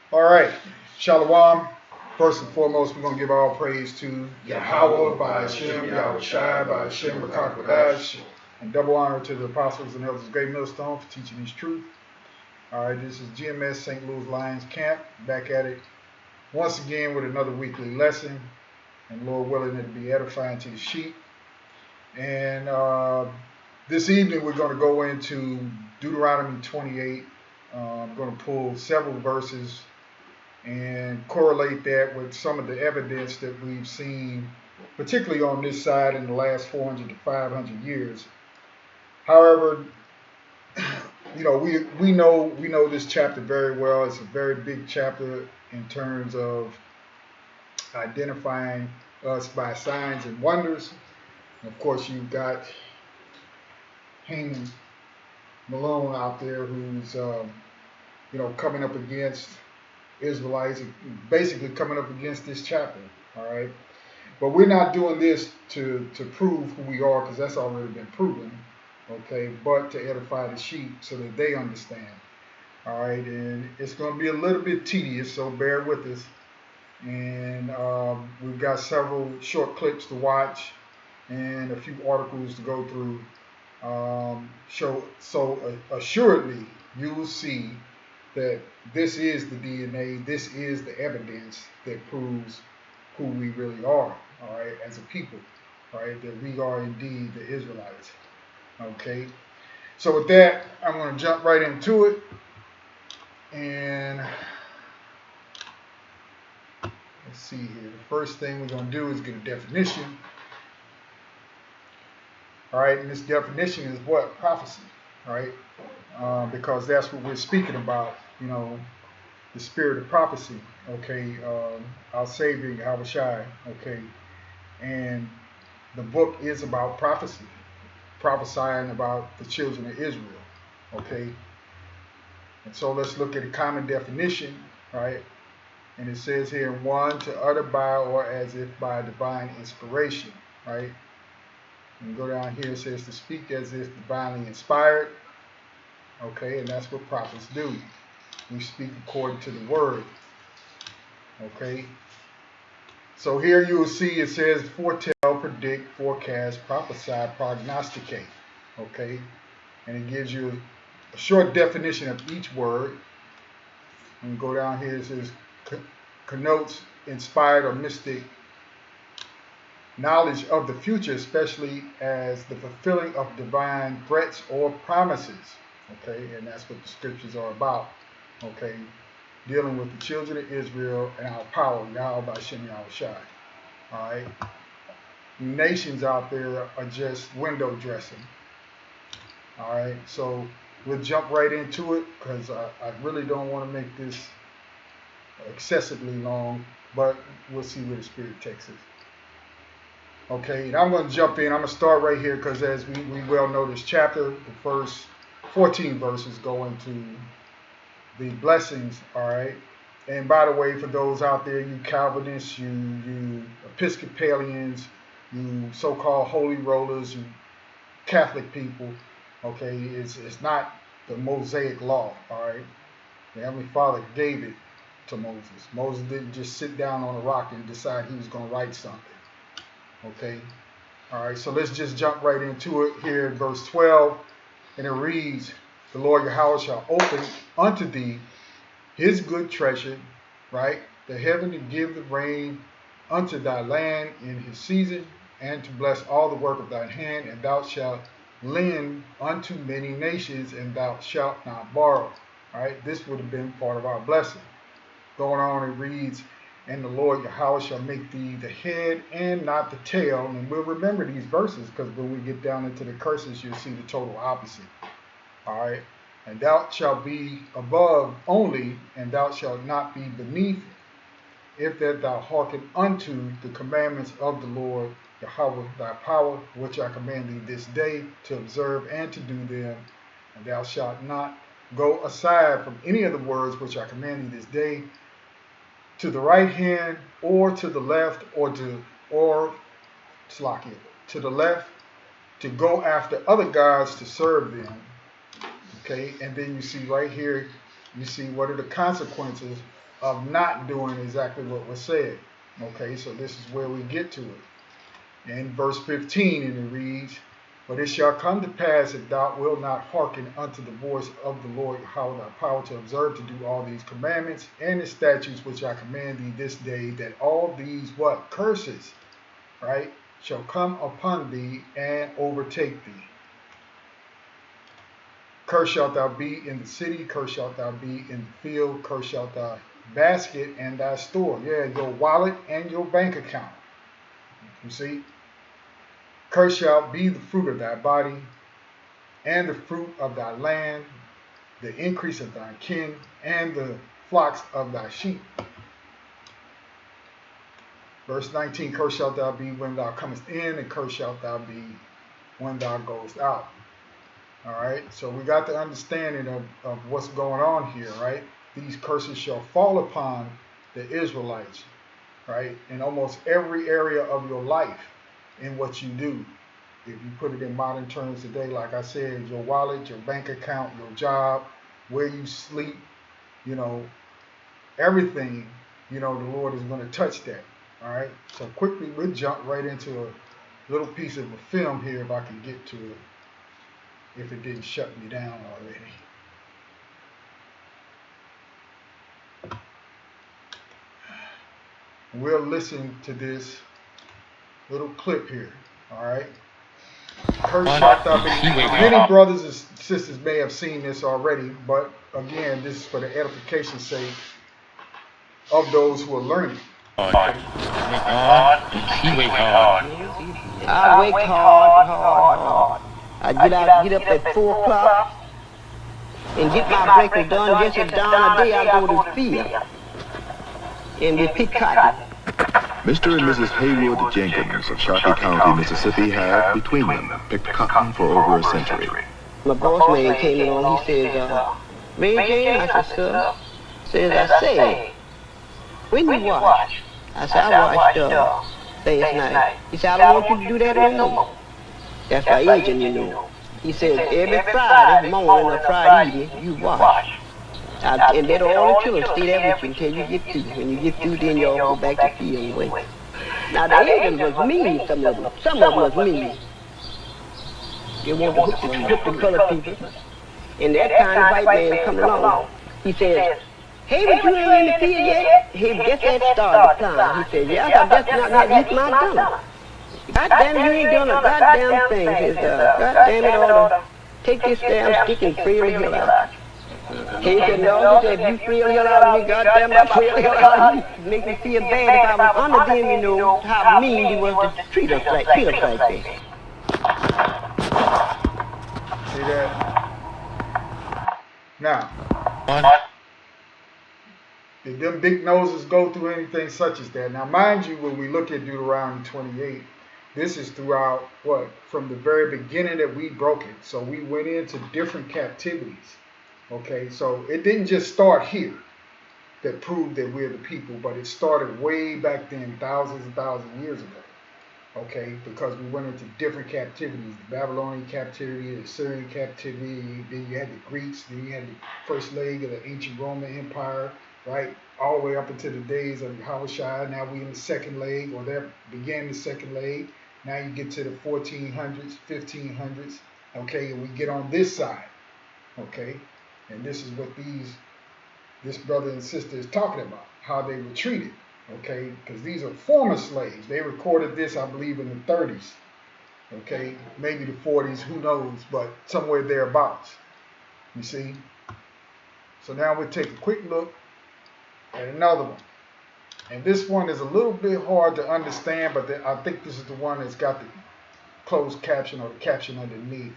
All right, Shalom. First and foremost, we're going to give all praise to Yahweh by Hashem, Yahweh Shai by Hashem, B'Kakwadash, and double honor to the apostles and elders of Great Millstone for teaching His truth. All right, this is GMS St. Louis Lions Camp, back at it once again with another weekly lesson, and Lord willing, it'll be edifying to the sheep. And this evening, we're going to go into Deuteronomy 28. I'm going to pull several verses and correlate that with some of the evidence that we've seen, particularly on this side in the last 400 to 500 years. However, we know this chapter very well. It's a very big chapter in terms of identifying us by signs and wonders. And of course, you've got Haman Malone out there who's coming up against Israelites, basically coming up against this chapter. All right, but we're not doing this to prove who we are, because that's already been proven. Okay, but to edify the sheep so that they understand. All right, and it's going to be a little bit tedious, so bear with us. And we've got several short clips to watch and a few articles to go through. So assuredly, you will see that this is the DNA, this is the evidence that proves who we really are, all right, as a people, all right, that we are indeed the Israelites, okay. So with that, I'm going to jump right into it, and let's see here. The first thing we're going to do is get a definition, all right, and this definition is what? Prophecy, all right, because that's what we're speaking about, the spirit of prophecy, okay, our Savior, Yahweh Shai, okay, and the book is about prophecy, prophesying about the children of Israel, okay, and so let's look at a common definition, right, and it says here, one, to utter by or as if by divine inspiration, right, and go down here, it says to speak as if divinely inspired, okay, and that's what prophets do. We speak according to the word. Okay. So here you will see it says foretell, predict, forecast, prophesy, prognosticate. Okay. And it gives you a short definition of each word. And go down here, it says connotes inspired or mystic knowledge of the future, especially as the fulfilling of divine threats or promises. Okay. And that's what the scriptures are about. Okay, dealing with the children of Israel and our power, Yahweh by Shem Yahweh Shai. All right, nations out there are just window dressing. All right, so we'll jump right into it, because I really don't want to make this excessively long, but we'll see where the Spirit takes us. Okay, and I'm going to jump in. I'm going to start right here, because as we well know this chapter, the first 14 verses go into the blessings, all right. And by the way, for those out there, you Calvinists, you Episcopalians, you so-called holy rollers, you Catholic people, okay, it's not the Mosaic law, all right. The Heavenly Father gave it to Moses. Moses didn't just sit down on a rock and decide he was going to write something, okay. All right, so let's just jump right into it here in verse 12, and it reads, the Lord Yahweh shall open unto thee his good treasure, right? The heaven to give the rain unto thy land in his season, and to bless all the work of thine hand, and thou shalt lend unto many nations, and thou shalt not borrow. All right, this would have been part of our blessing. Going on, it reads, and the Lord Yahweh shall make thee the head and not the tail. And we'll remember these verses, because when we get down into the curses, you'll see the total opposite. All right, and thou shalt be above only, and thou shalt not be beneath, if that thou hearken unto the commandments of the Lord Yahweh thy power, which I command thee this day, to observe and to do them. And thou shalt not go aside from any of the words which I command thee this day, to the right hand or to the left, or to the left, to go after other gods to serve them. Okay, and then you see right here, you see what are the consequences of not doing exactly what was said. Okay, so this is where we get to it. In verse 15, and it reads, "But it shall come to pass if thou wilt not hearken unto the voice of the Lord, how thy power to observe to do all these commandments and the statutes which I command thee this day, that all these what? Curses, right? Shall come upon thee and overtake thee. Cursed shalt thou be in the city, cursed shalt thou be in the field, cursed shalt thy basket and thy store." Yeah, your wallet and your bank account. You see? "Cursed shall be the fruit of thy body, and the fruit of thy land, the increase of thy kin, and the flocks of thy sheep." Verse 19, "Cursed shalt thou be when thou comest in, and cursed shalt thou be when thou goest out." All right, so we got the understanding of what's going on here, right? These curses shall fall upon the Israelites, right? In almost every area of your life, in what you do. If you put it in modern terms today, like I said, your wallet, your bank account, your job, where you sleep, you know, everything, you know, the Lord is going to touch that. All right, so quickly we'll jump right into a little piece of a film here if I can get to it, if it didn't shut me down already. We'll listen to this little clip here. All right. Cursed shalt thou be. Many brothers and sisters may have seen this already, but again, this is for the edification sake of those who are learning. Okay. He worked hard. I worked hard. I get up at 4 o'clock and get my breakfast done. Just at dawn of day, I go to the field and we pick cotton. Mr. and Mrs. Haywood Jenkins of Shawnee County, Mississippi have, between them, picked cotton for over a century. My boss man came along, he says, "Mary Jane," I said, "Sir," says, "I say, when you wash?" I said, "I washed last night." He said, "I don't want you to do that no more." That's my agent, you know. He says, "Every Friday morning or Friday evening, you wash. And let all the children stay there with you until you get through. When you get through, then you all go back to field and wait." Now, the agents was mean, some of them. Some of them was mean. They wanted to whip the colored people. And that time, the white man come along. He says, "Hey, but you ain't in the field yet?" He just had started playing. He said, "Yeah, I just not had hit my gun. God damn, you ain't doing a goddamn thing." He says, "God damn it, ought to take this damn stick and free the hell out." He said, "No," he said, "if you free the hell out of me, goddamn, I free the hell out of you. Make me feel bad if I was under them, you know, how mean he was to treat us like that." See that? Now, did them big noses go through anything such as that? Now, mind you, when we look at Deuteronomy 28, this is throughout what? From the very beginning that we broke it. So we went into different captivities. Okay, so it didn't just start here that proved that we're the people, but it started way back then, thousands and thousands of years ago. Okay, because we went into different captivities, the Babylonian captivity, the Assyrian captivity, then you had the Greeks, then you had the first leg of the ancient Roman Empire, right? All the way up into the days of Yahushua. Now we in the second leg, or that began the second leg. Now you get to the 1400s, 1500s, okay, and we get on this side, okay? And this is what this brother and sister is talking about, how they were treated. Okay, because these are former slaves. They recorded this, I believe, in the 30s. Okay, maybe the 40s, who knows, but somewhere thereabouts. You see? So now we'll take a quick look at another one. And this one is a little bit hard to understand, but I think this is the one that's got the closed caption or the caption underneath.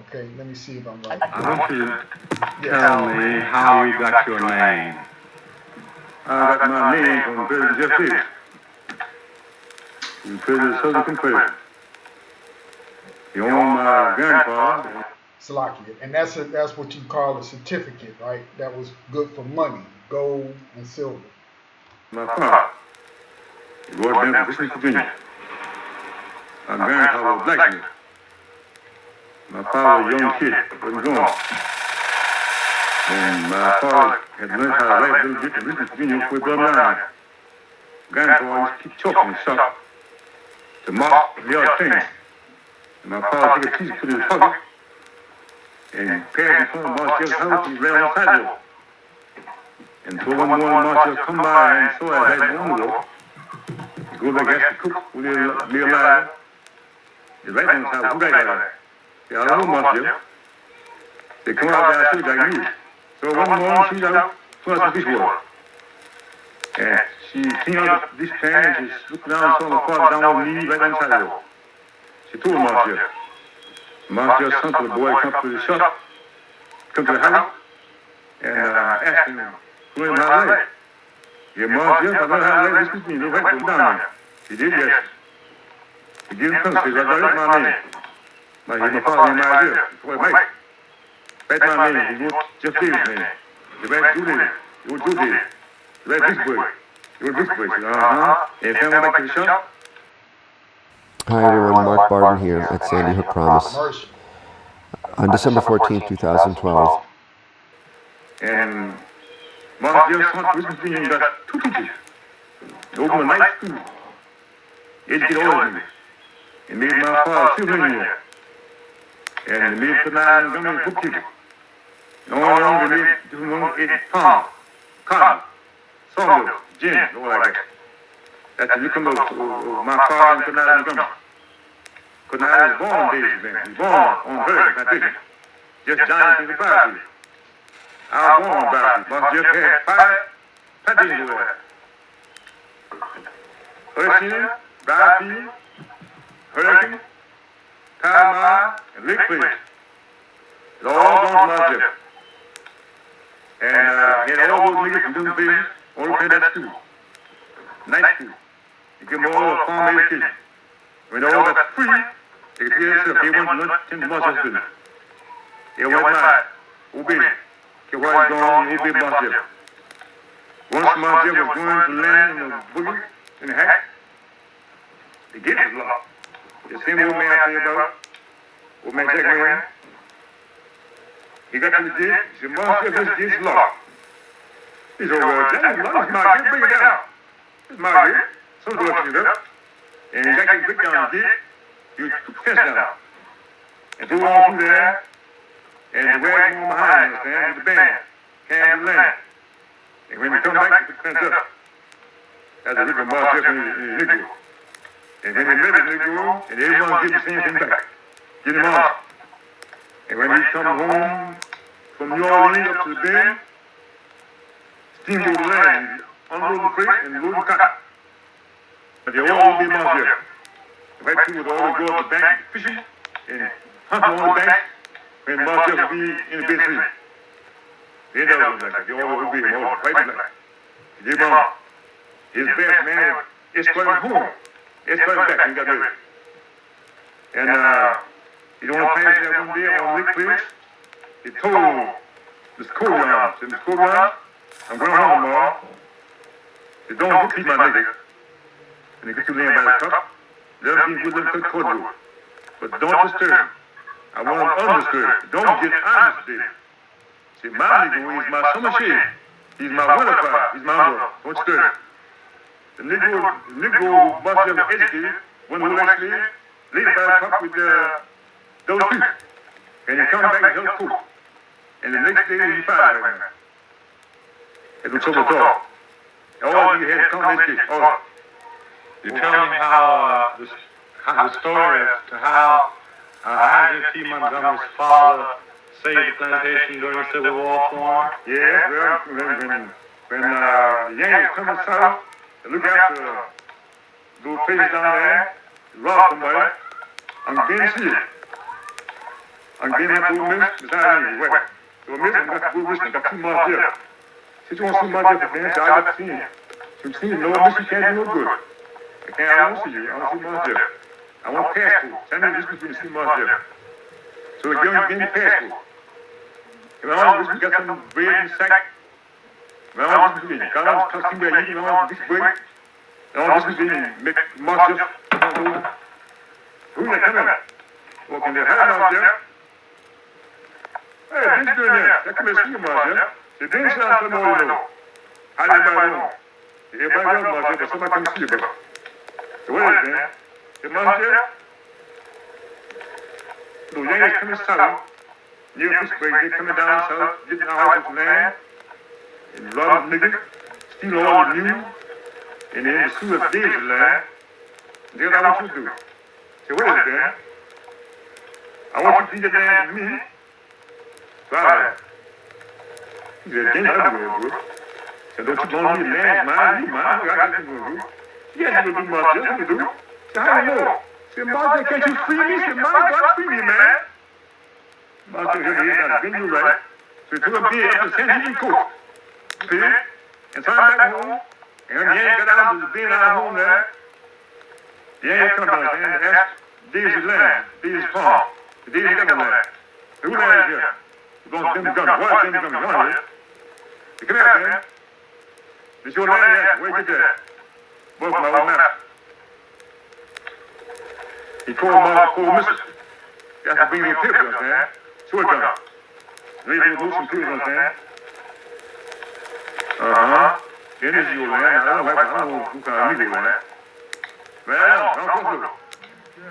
Okay, let me see if I'm right. I want you to tell me how you got your name. I got my name from President Jeff Davis. And President Southern Confederate. You own my grandfather. Salakia. And that's what you call a certificate, right? That was good for money, gold and silver. My father. He was down from Virginia. My grandfather was blacksmith. My father was a young kid, wasn't gone. And my father had learned how to write a little bit of Richmond, Virginia before he brought him down here. Grandpa used to keep chalk in his shop to mark the other things. And my father took a piece and put it in his pocket and passed it from Marshall's house and ran on the sidewalk. And so one morning Marshall come by and saw I had on the wall. He goes back ask the cook with a meal line. He's right on the sidewalk. Who got that? Say, I don't know, Marshall. They come out there, I told you I knew. So one morning she's out, put out some dishwater. And she cleaned out this pan and she looked down and saw my father down on the knee right on the sidewalk. She told Marshall. Marshall son to the boy come to the shop, come to the house, and asked him, who him how to write? Yeah, Marshall, I know how to write this with me, no right go down there. He did, yes. He gave him country, I got my name. My father and my idea, boy Mike. Write my name, he wrote Jeff Davis' name. He write Judy, he wrote Judy. He write Vicksburg, he wrote Vicksburg. He said, and send him back to the shop. Hi everyone, Mark Barton here at Sandy Hook Promise. On December 14, 2012. And Marshall Hunt, Richmond, Virginia, got 2 teachers. They opened a night school. Educate all of them. And made my father civil engineer. And they made Penang and Montgomery bookkeeper. And all along they made farm, cotton, sawmill, gin, all like that. That's the income of my father and Penang and Montgomery. Because I was born days, man. He was born on Hurricane Plantation. Just giant in the Bible. I was born on Bible. But just had 5 plantations over there. Hurricane, Bible, Hurricane, Panama, and Lake Place. It's all gone to my Jeff. And he had all those niggas from different places, all played that school. Night school. You give them all a farm education. When all that's free, they could hear themselves. They went to lunch, 10 months business. They went mine. Obey. Okay, while he's gone, obey Marshall. Once Marshall was going to land in the boogie, in the hack, the gate was locked. The same old man I tell you about, old man Jack Moran, he got to the gate, he said, Marshall, this gate's locked. He said, well, Jack, it's my gate, bring it down. It's my gate. Some door opened it up. And Jack can break down the gate, you took the fence down. And so on through there, and the wagon on behind us, man, with the band, came to land. And when we come back, we put the fence up. That's a river Marshall and his Negro. And when they met the Negro, and everyone get the same thing back. Get him off. And when he come home from New Orleans up to the bend, steamboat land, unload the freight and load the cotton. But they all be Marshall. The white people would always go up the bank fishing and hunt on the bank when Marshall would be in the big tree. They never look like that. They always would be him, all white and black. They gave him his best man, escorted him home. Escorted back, he got married. And he don't want to pass that one day on Lake Place. He told Mr. Coleman, said, Mr. Coleman, I'm going home tomorrow. He said, don't keep my nigga. And he gets you laying by the cup. Let him be with them cut cordwood. But don't disturb him. I want him undisturbed. Don't get undisturbed. See, my nigga is my summer shade. He's my winter fire. He's my umbrella. Don't disturb him. The Negro must have been educated when we were actually laid by the cup with those two. And he come back and held coat. And the next day he fired right now. It was trouble talk. All you had to come education. All. You tell me how the story as to how Isaac T. Montgomery's father saved the plantation during the Civil War for him? Yeah, well, when the Yankees come to south, they look after those places down there, rob somebody, I'm being sealed. I'm being up to a miss, beside me, wet. So a miss, I got to go with me, I got 2 months here. Since you want to see my different man, so I got to see him. So you see, no miss, you can't do no good. I want to see you. I want to see Marshall. I want passport. Send me this between to see Marshall. So the young give me passport. If I want to got some bread in the sack. If I want to see you. Got on the costume where you want this bread. I want to see you. Make Marshall. Who's that coming? Walking there. Hello, Marshall. Hey, this doing here. That come and see you, Marcia. The things that I'm telling you know. How do everybody know? Everybody knows, Marcia, but somebody come see you, brother. So what is it, man? The Marcia? The Yankees coming south. New Pittsburgh, they coming down south, getting out of this land, and robbing niggas, stealing all the news, and then the sue of Davis land. That's what I want you to do. So what is it, man? I want you to feed the land to me. Right. He said, then I'm going to do. So don't you want me to land mine, you mine, I got nothing to do. Yes, you will do my just to do. So how do you know? Say, Martha, can't you free me? Say, my God, free me, man. Martha, he's not getting you right. So he took a beer and sent him in court. See? And so I'm back home. And when Yank got out of the beer out home there, Yank come back and asked Daisy land, Daisy's farm. Daisy got no land. Who land is here? We're going to them guns. Why is them guns on here? You come here, man. This your land, yes. Where you get that? Both my old master. He called my missus. That's to bring me a tip, you understand? So it done. Maybe we'll do some too, you understand? Then this is your land. I don't know who kind of legal land. Man, I don't trust you.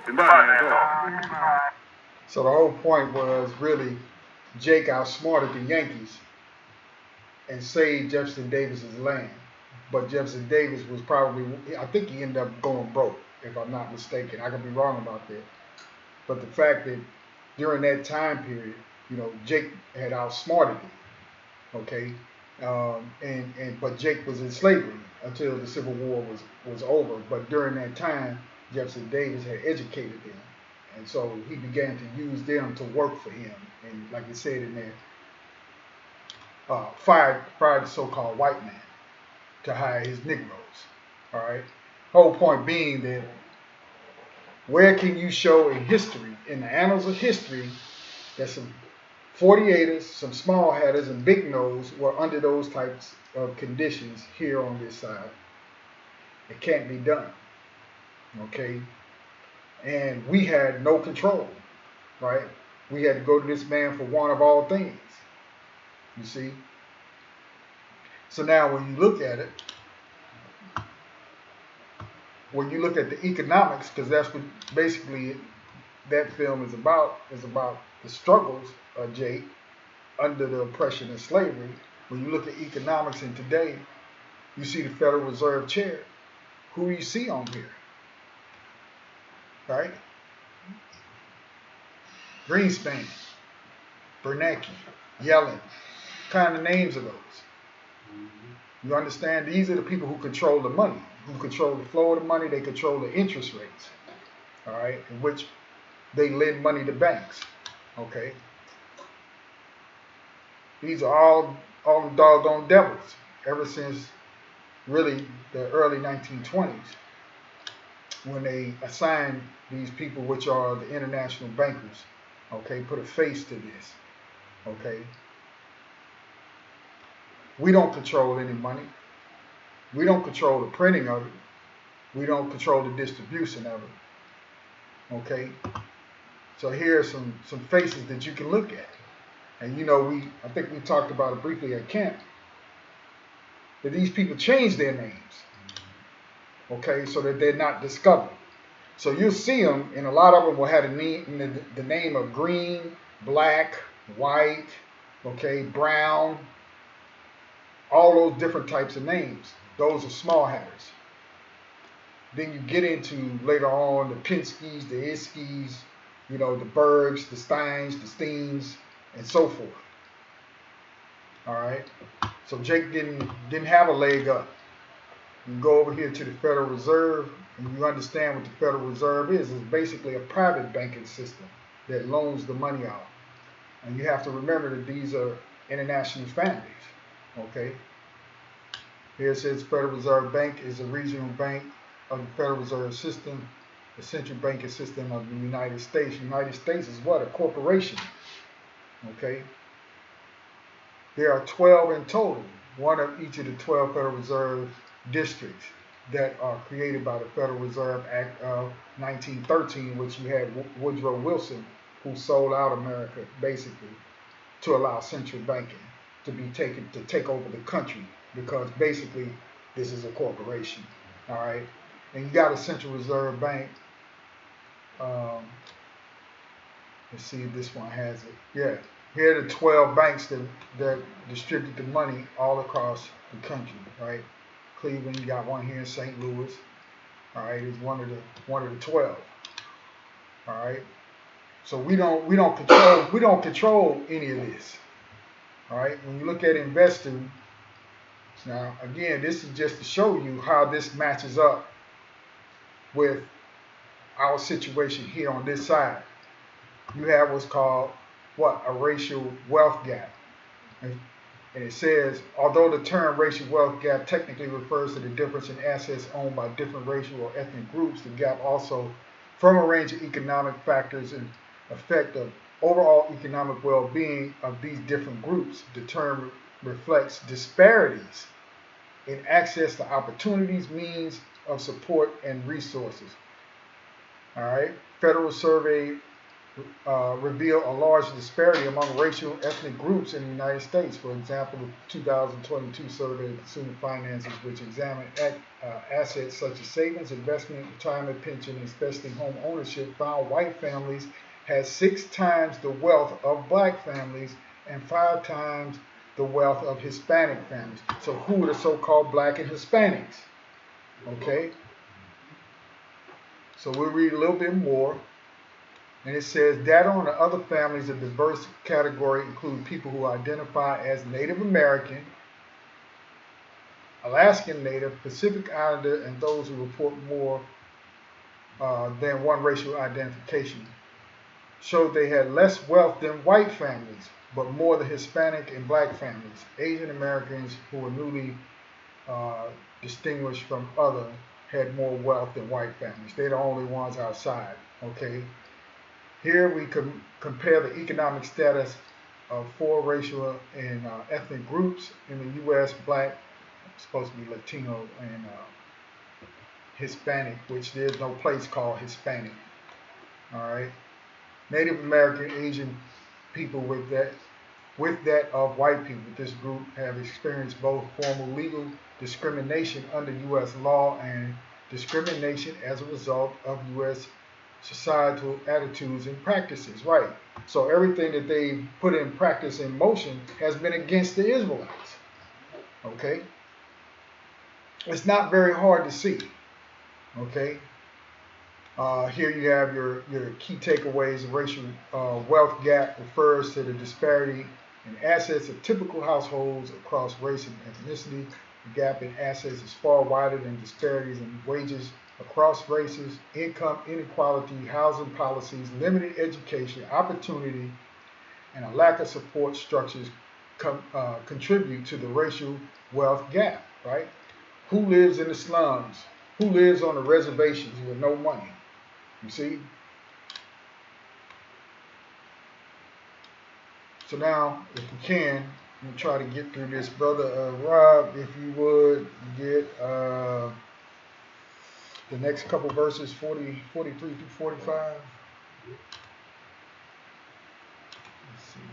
It's my land, dog. So the whole point was really Jake outsmarted the Yankees and saved Jefferson Davis's land. But Jefferson Davis was probably, I think he ended up going broke, if I'm not mistaken. I could be wrong about that. But the fact that during that time period, Jake had outsmarted him, okay? But Jake was in slavery until the Civil War was over. But during that time, Jefferson Davis had educated them. And so he began to use them to work for him. And like he said in there, fired the so-called white man to hire his Negroes. All right. Whole point being that where can you show in history, in the annals of history, that some 48ers, some small hatters, and big nose were under those types of conditions here on this side? It can't be done. Okay. And we had no control, right? We had to go to this man for one of all things. You see? So now when you look at it, when you look at the economics, because that's what basically that film is about the struggles of Jake under the oppression of slavery. When you look at economics in today, you see the Federal Reserve chair. Who do you see on here? Right? Greenspan, Bernanke, Yellen, kind of names of those. You understand? These are the people who control the money, who control the flow of the money, they control the interest rates, all right, in which they lend money to banks, okay? These are all the doggone devils ever since really the early 1920s when they assigned these people, which are the international bankers, okay, put a face to this, okay? We don't control any money. We don't control the printing of it. We don't control the distribution of it, okay? So here are some faces that you can look at. And I think we talked about it briefly at camp, that these people changed their names, okay, so that they're not discovered. So you'll see them, and a lot of them will have the name of green, black, white, okay, brown, all those different types of names. Those are small hatters. Then you get into later on the Penskes, the Iskes, the Bergs, the Steins, the Steens, and so forth. All right. So Jake didn't have a leg up. You can go over here to the Federal Reserve, and you understand what the Federal Reserve is. It's basically a private banking system that loans the money out. And you have to remember that these are international families. Okay. Here it says Federal Reserve Bank is a regional bank of the Federal Reserve System, the central banking system of the United States. United States is what? A corporation. Okay. There are 12 in total, one of each of the 12 Federal Reserve districts that are created by the Federal Reserve Act of 1913, which you had Woodrow Wilson, who sold out America, basically, to allow central banking to take over the country, because basically this is a corporation. All right, and you got a central reserve bank. Let's see if this one has it. Yeah, here are the 12 banks that distribute the money all across the country. Right, Cleveland, you got one here in St. Louis. All right, it's one of the 12. All right, so we don't control any of this. All right, when you look at investing, now again, this is just to show you how this matches up with our situation here on this side. You have what's called a racial wealth gap. And it says, although the term racial wealth gap technically refers to the difference in assets owned by different racial or ethnic groups, the gap also, from a range of economic factors and effect of overall economic well-being of these different groups, the term reflects disparities in access to opportunities, means of support, and resources. All right, Federal Survey revealed a large disparity among racial ethnic groups in the United States. For example, the 2022 survey of consumer finances, which examined assets such as savings, investment, retirement, pension, and especially home ownership, found white families had 6 times the wealth of black families and 5 times the wealth of Hispanic families. So who are the so-called black and Hispanics? Okay. So we'll read a little bit more. And it says, data on the other families of diverse category include people who identify as Native American, Alaskan Native, Pacific Islander, and those who report more than one racial identification. Showed they had less wealth than white families, but more the Hispanic and black families. Asian Americans, who were newly distinguished from other, had more wealth than white families. They're the only ones outside. Okay. Here we compare the economic status of 4 racial and ethnic groups in the U.S. Black, supposed to be Latino, and Hispanic, which there's no place called Hispanic. All right, Native American, Asian people with that of white people. This group have experienced both formal legal discrimination under U.S. law and discrimination as a result of U.S. societal attitudes and practices, right? So everything that they put in practice in motion has been against the Israelites. Okay? It's not very hard to see. Okay? Here you have your key takeaways. The racial wealth gap refers to the disparity in assets of typical households across race and ethnicity. The gap in assets is far wider than disparities in wages across races, income inequality, housing policies, limited education, opportunity, and a lack of support structures contribute to the racial wealth gap, right? Who lives in the slums? Who lives on the reservations with no money? You see? So now, if we can, we'll try to get through this. Brother Rob, if you would, get the next couple verses, 43 through 45. Let's see here.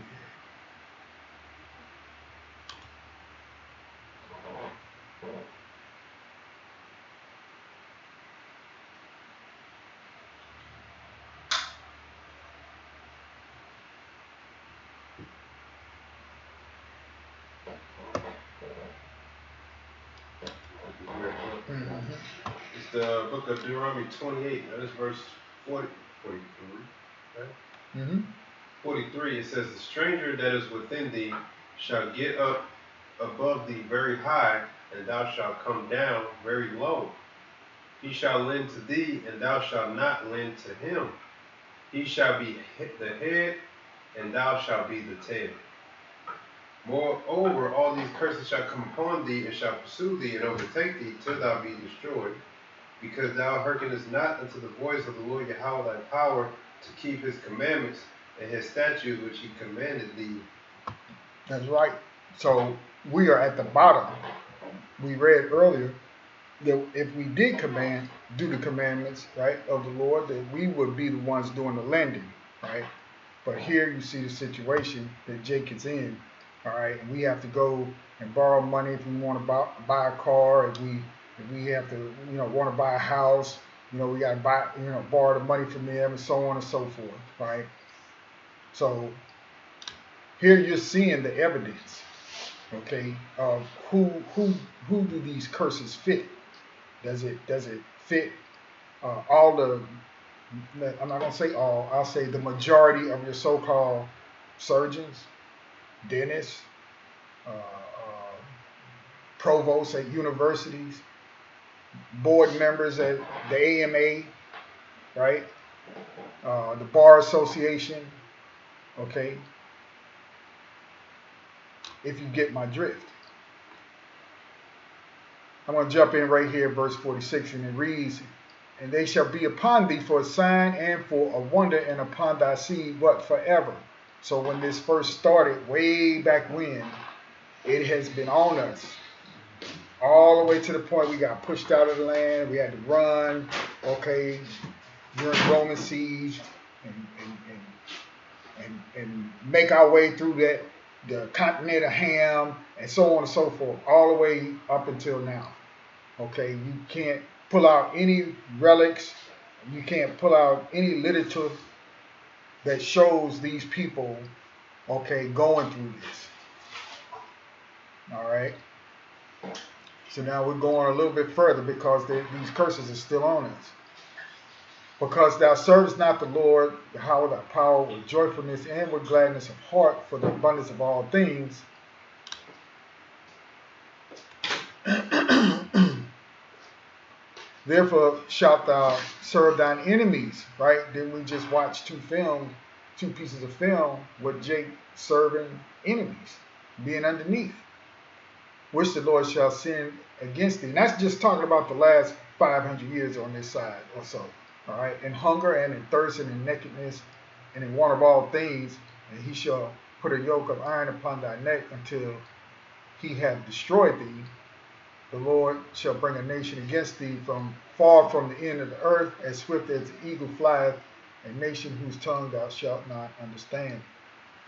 It's the book of Deuteronomy 28. That is verse 43. Okay? 43, it says, the stranger that is within thee shall get up above thee very high, and thou shalt come down very low. He shall lend to thee, and thou shalt not lend to him. He shall be the head, and thou shalt be the tail. Moreover, all these curses shall come upon thee, and shall pursue thee, and overtake thee, till thou be destroyed, because thou hearkenest not unto the voice of the Lord Yahweh thy power, to keep his commandments and his statutes which he commanded thee. That's right. So we are at the bottom. We read earlier that if we did do the commandments, right, of the Lord, that we would be the ones doing the lending, right? But here you see the situation that Jake is in, all right, and we have to go and borrow money if we want to buy a car, if we have to, want to buy a house, we got to borrow the money from them and so on and so forth, right? So here you're seeing the evidence, okay, of who do these curses fit? Does it fit all the? I'm not gonna say all. I'll say the majority of your so-called surgeons, dentists, provosts at universities, board members at the AMA, right? The Bar Association, okay? If you get my drift. I'm going to jump in right here, verse 46, and it reads, "And they shall be upon thee for a sign and for a wonder, and upon thy seed, what, forever." So when this first started, way back when, it has been on us. All the way to the point we got pushed out of the land, we had to run, okay, during Roman siege, and make our way through the continent of Ham, and so on and so forth, all the way up until now. Okay, you can't pull out any relics, you can't pull out any literature that shows these people, okay, going through this. All right. So now we're going a little bit further because these curses are still on us. "Because thou servest not the Lord, Yahweh thy power, with joyfulness and with gladness of heart, for the abundance of all things. Therefore shalt thou serve thine enemies," right? Then we just watched two pieces of film with Jake serving enemies, being underneath, "which the Lord shall send against thee." And that's just talking about the last 500 years on this side or so. All right, "in hunger and in thirst and in nakedness and in want of all things, and he shall put a yoke of iron upon thy neck until he have destroyed thee. The Lord shall bring a nation against thee from far from the end of the earth, as swift as the eagle flieth, a nation whose tongue thou shalt not understand.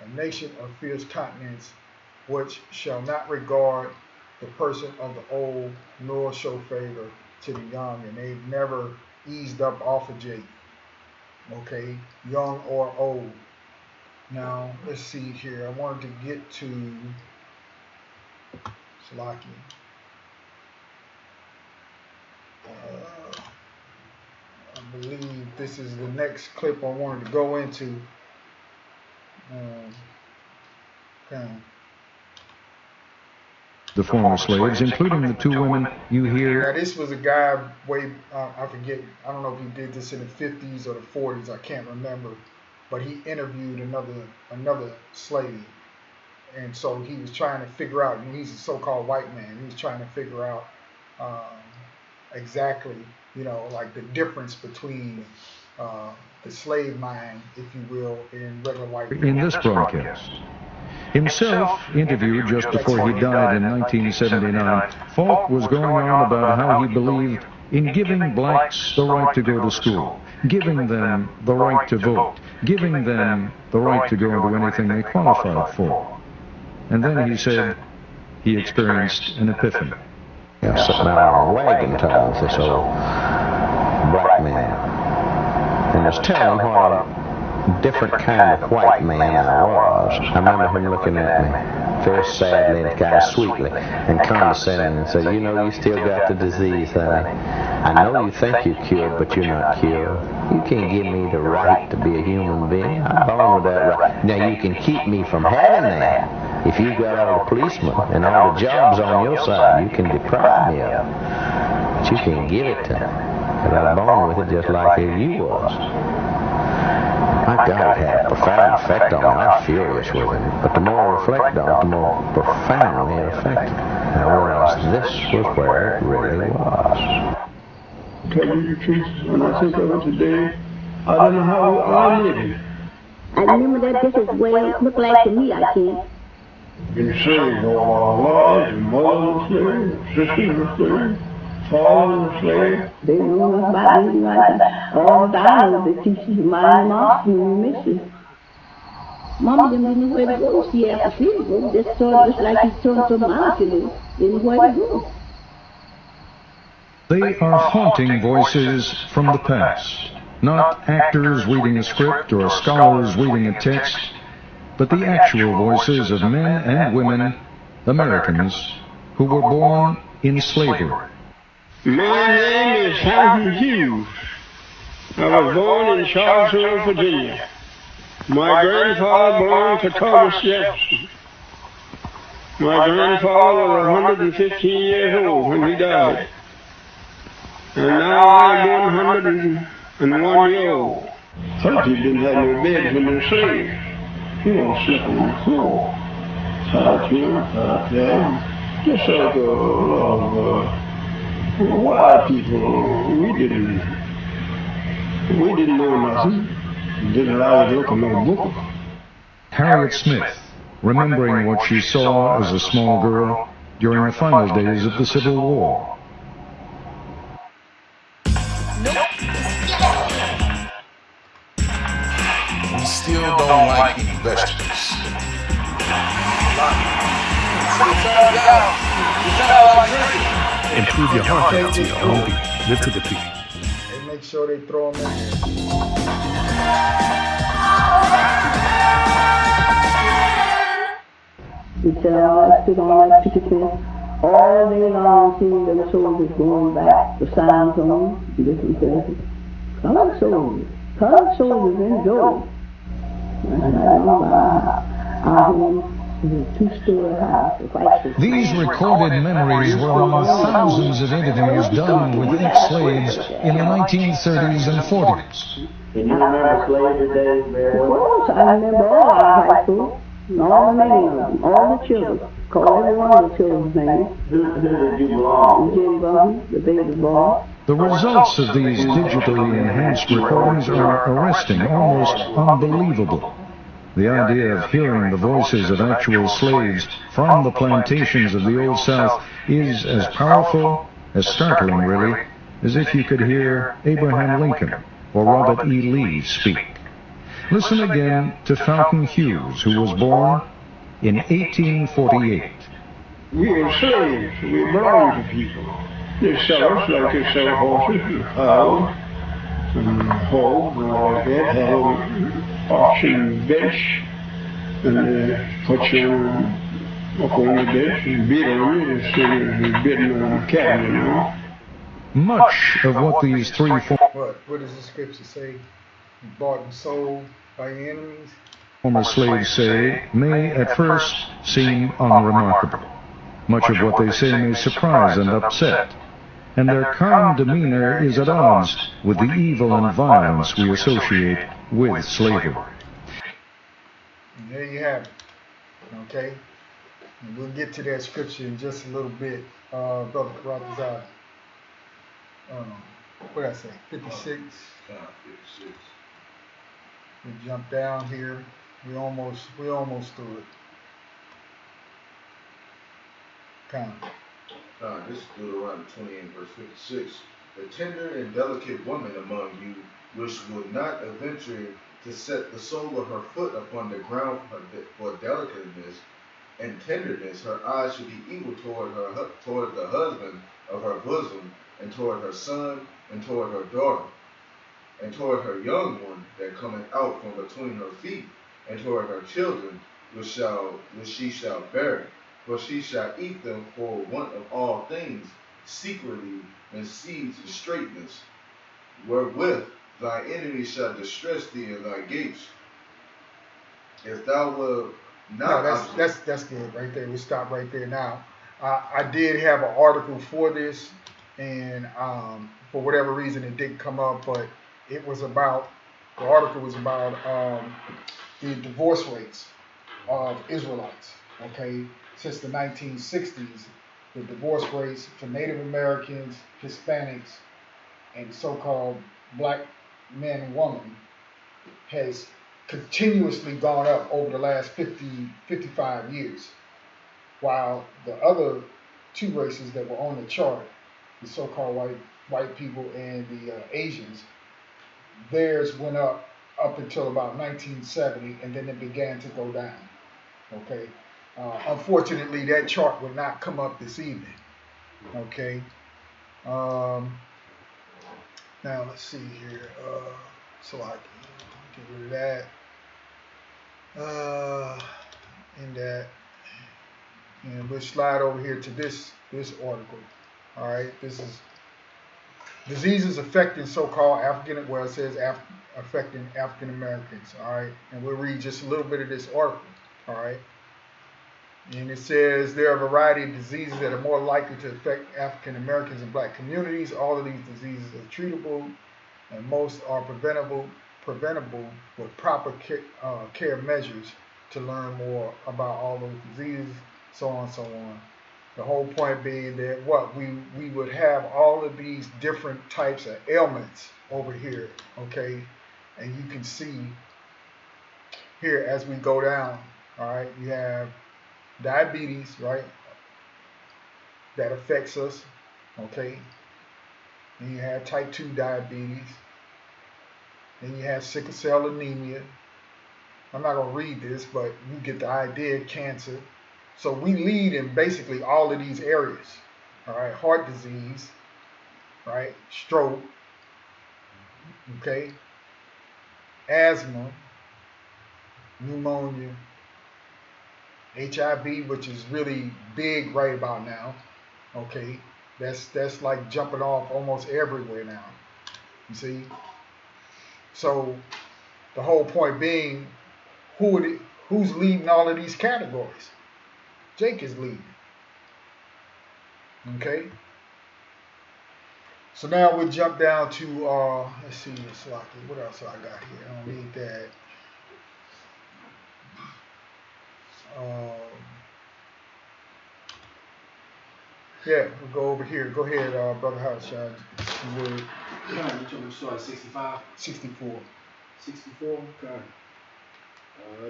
A nation of fierce countenance, which shall not regard the person of the old, nor show favor to the young." And they've never eased up off of Jake, okay, young or old. Now, let's see here. I wanted to get to Salaki. I believe this is the next clip I wanted to go into. The former slaves, including the two women you hear. Now, this was a guy I forget, I don't know if he did this in the 50s or the 40s, I can't remember, but he interviewed another slave. And so he was trying to figure out, he's a so-called white man, he was trying to figure out exactly, like the difference between the slave mind, if you will, in regular white people. In this broadcast. Himself interviewed just before he died in 1979, Falk was going on about how he believed in giving blacks the right to go to school, giving them the right to vote, giving them the right to go into anything they qualified for. And then he said he experienced an epiphany. Sitting out on a wagon tongue with this old black man, and was telling him what a different kind of white man I was. I remember him looking at me very sadly and kind of sweetly and condescending and said, "You still got the disease, honey. I know you think you're cured, but you're not cured. You can't give me the right to be a human being. I'm born with that right. Now you can keep me from having that. If you got all the policemen and all the jobs on your side, you can deprive me of it. But you can't give it to me. Because I'm born with it just like you was." My God, it had a profound effect on me. I'm furious with it. But the more I reflect on it, the more profoundly it affected me. And I realized this was where it really was. Tell you the truth, when I think of it today, I don't know how I'm living. I remember that just as well look like to me, I think. Been saved all our lives, and mother was slave, sister was slave, father was slave. They know about it like that. All the time, the teachers of mine and off, and misses. Mama didn't know where to go. She asked me to go. Just like he told some mom to do. Didn't know where to go. They are haunting voices from the past, not actors reading a script or scholars reading a text, but the actual voices of men and women, Americans, who were born in slavery. My name is Fountain Hughes. I was born in Charlottesville, Virginia. My grandfather belonged to Thomas Jefferson. My grandfather was 115 years old when he died. And now I'm 101 years old. Some people didn't have no beds when they were slaves. You know, sleeping on the floor. Side here, side there. Just like a lot of white people. We didn't know nothing. Didn't allow to look at no book. Harriet Smith, remembering what she saw as a small girl during the final days of the Civil War. We still don't like eating vegetables. Improve your heart health to your own beat. Live to the peak. They make sure they throw them in there. He said, I sit on that picket fence all day long, seeing them soldiers going back, the signs on, different places. Colored soldiers in Georgia. And I know our home is a two-story house. These recorded memories were among thousands of interviews done with ex-slaves in the 1930s and 40s. Can you remember slavery days very well? Of course, I remember all our high school, all the names of them, all the children. Call every one of the children's names. Who did you belong? Jim Bunton, the baby boy. The results of these digitally enhanced recordings are arresting, almost unbelievable. The idea of hearing the voices of actual slaves from the plantations of the Old South is as powerful, as startling really, as if you could hear Abraham Lincoln or Robert E. Lee speak. Listen again to Fountain Hughes, who was born in 1848. We were slaves. We belonged to people. They sell us like they sell horses and cows and hogs and all that. Have auction bench, and they put you up on the bench and bid on you instead of bidding on the cattle, you know. Much of what these three What does the scripture say? Bought and sold by your enemies? former slaves say may at first seem unremarkable. Much of what they say may surprise and upset, and their calm demeanor is at odds with the evil and violence we associate with slavery. And there you have it. Okay? And we'll get to that scripture in just a little bit. Brother Karatazar. What did I say? 56? 56. We jump down here. We almost through it. Kind of. This is Deuteronomy 28, verse 56. The tender and delicate woman among you, which would not adventure to set the sole of her foot upon the ground for delicateness and tenderness, her eyes should be evil toward the husband of her bosom, and toward her son, and toward her daughter, and toward her young one that cometh out from between her feet, and toward her children, which she shall bear. For she shall eat them for want of all things, secretly, and seeds and straightness, wherewith thy enemies shall distress thee in thy gates. If thou wilt not... No, that's good right there. We stop right there now. I did have an article for this, and for whatever reason it didn't come up, but the article was about the divorce rates of Israelites, okay? Since the 1960s, the divorce rates for Native Americans, Hispanics, and so-called black men and women has continuously gone up over the last 55 years, while the other two races that were on the chart, the so-called white people and the Asians, theirs went up up until about 1970, and then it began to go down. Okay. Unfortunately, that chart would not come up this evening. Okay. Now let's see here. So I can get rid of that. And that. And we'll slide over here to this article. All right. This is diseases affecting so-called African, well, it says affecting African Americans. All right. And we'll read just a little bit of this article. All right. And it says there are a variety of diseases that are more likely to affect African Americans and black communities. All of these diseases are treatable, and most are preventable with proper care measures. To learn more about all those diseases, so on and so on. The whole point being that we would have all of these different types of ailments over here, okay? And you can see here as we go down, all right, you have diabetes, right? That affects us, okay? Then you have type 2 diabetes. Then you have sickle cell anemia. I'm not going to read this, but you get the idea, cancer. So we lead in basically all of these areas, all right? Heart disease, right? Stroke, okay? Asthma, pneumonia, HIV, which is really big right about now, okay? That's like jumping off almost everywhere now, you see? So the whole point being, who's leading all of these categories? Jake is leading. Okay? So now we'll jump down to, let's see, what else I got here? I don't need that. Yeah, we'll go over here. Go ahead, Brother Hotshot. You would. Yeah, you told me to start at 65? 64. 64? Okay.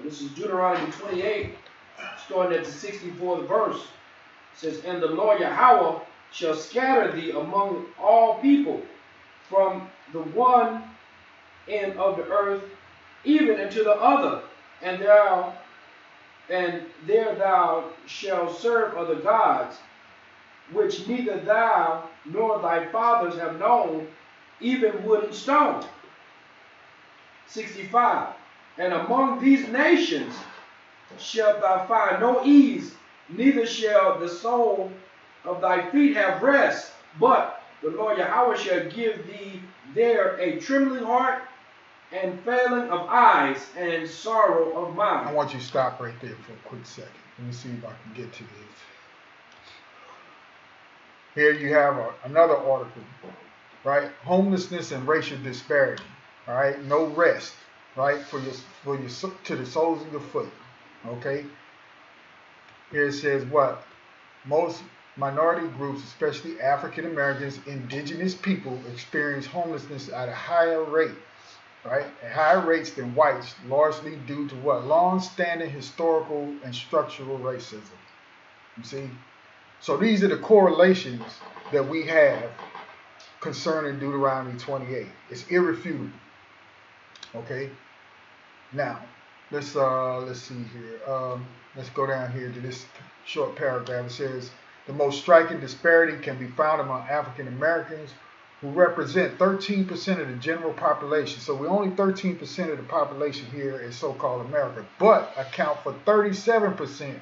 This is Deuteronomy 28, starting at the 64th verse. It says, and the Lord Yahweh shall scatter thee among all people, from the one end of the earth even unto the other, and there thou shalt serve other gods, which neither thou nor thy fathers have known, even wood and stone. 65. And among these nations shalt thou find no ease, neither shall the sole of thy feet have rest, but the Lord Yahweh shall give thee there a trembling heart, and failing of eyes, and sorrow of mind. I want you to stop right there for a quick second. Let me see if I can get to this. Here you have another article, right? Homelessness and racial disparity, all right? No rest, right? For your to the soles of your foot, okay? Here it says what? Most minority groups, especially African Americans, indigenous people, experience homelessness at a higher rate, right? At higher rates than whites, largely due to what? Long-standing historical and structural racism. You see? So these are the correlations that we have concerning Deuteronomy 28. It's irrefutable. Okay? Now, let's see here. Let's go down here to this short paragraph. It says, the most striking disparity can be found among African Americans, who represent 13% of the general population. So we're only 13% of the population here in so-called America, but account for 37%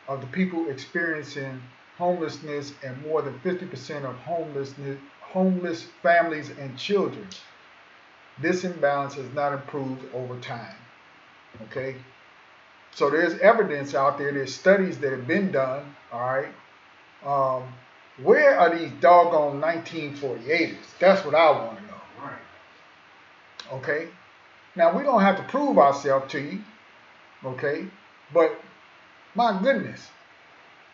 of the people experiencing homelessness and more than 50% of homeless families and children. This imbalance has not improved over time. Okay? So there's evidence out there, there's studies that have been done, all right? Where are these doggone 1948ers? That's what I want to know. Right. Okay? Now, we don't have to prove ourselves to you, okay? But, my goodness,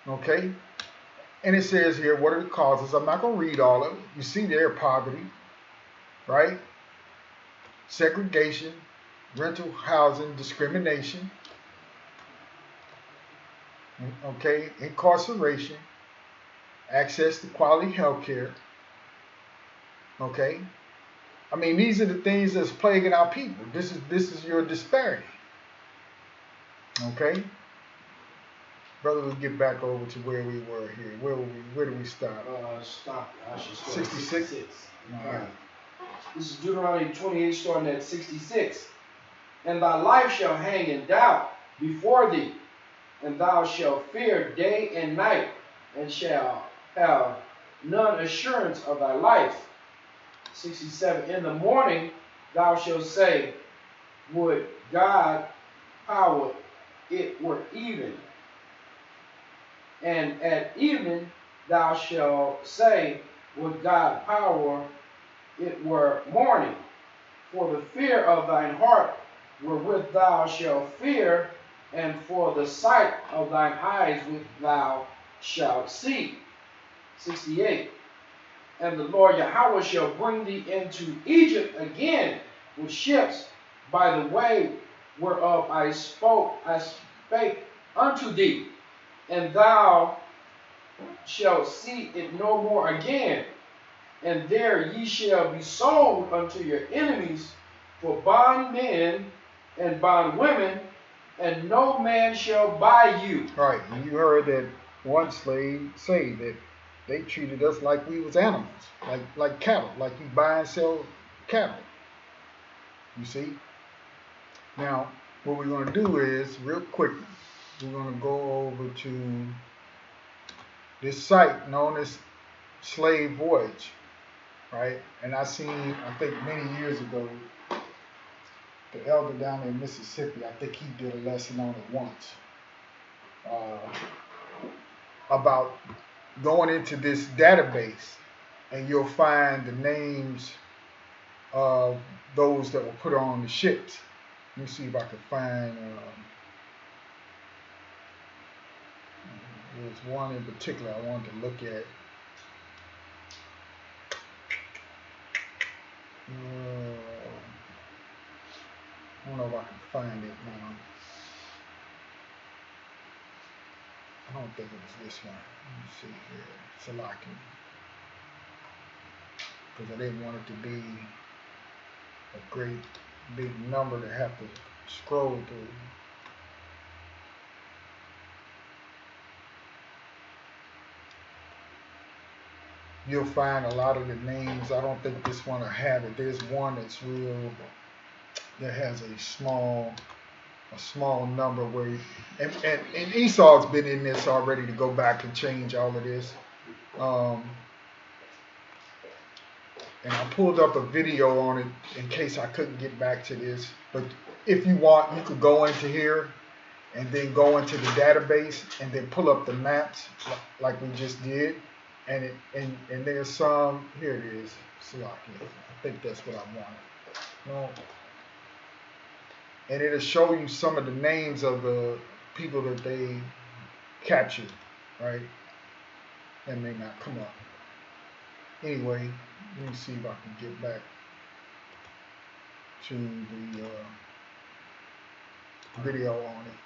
okay? And it says here, what are the causes? I'm not going to read all of it. You see there, poverty, right? Segregation, rental housing, discrimination, okay? Incarceration, access to quality health care, okay? I mean, these are the things that's plaguing our people. This is your disparity. Okay? Brother, we'll get back over to where we were here. Where do we stop? Stop. I should start 66? 66. All right. This is Deuteronomy 28, starting at 66. And thy life shall hang in doubt before thee, and thou shalt fear day and night, and shall have none assurance of thy life. 67. In the morning thou shalt say, would God power it were even. And at evening thou shalt say, would God power it were morning. For the fear of thine heart wherewith thou shalt fear, and for the sight of thine eyes which thou shalt see. 68. And the Lord Yahweh shall bring thee into Egypt again with ships by the way whereof I spake unto thee, and thou shalt see it no more again. And there ye shall be sold unto your enemies for bondmen and bondwomen, and no man shall buy you. Right, and you heard that one slave say that they treated us like we was animals, like cattle, like you buy and sell cattle. You see? Now, what we're going to do is, real quick, we're going to go over to this site known as Slave Voyage, right? And I think many years ago, the elder down in Mississippi, I think he did a lesson on it once, about going into this database, and you'll find the names of those that were put on the ships. Let me see if I can find, there's one in particular I wanted to look at. I don't know if I can find it now. I don't think it was this one. Let me see here. Salaki. Because I didn't want it to be a great big number to have to scroll through. You'll find a lot of the names. I don't think this one will have it. There's one that's real, that has a small number where, and Esau's been in this already to go back and change all of this. And I pulled up a video on it in case I couldn't get back to this. But if you want, you could go into here and then go into the database and then pull up the maps like we just did. And there's some, here it is, Salaki. I think that's what I wanted. Well, and it'll show you some of the names of the people that they captured, right? That may not come up. Anyway, let me see if I can get back to the video on it.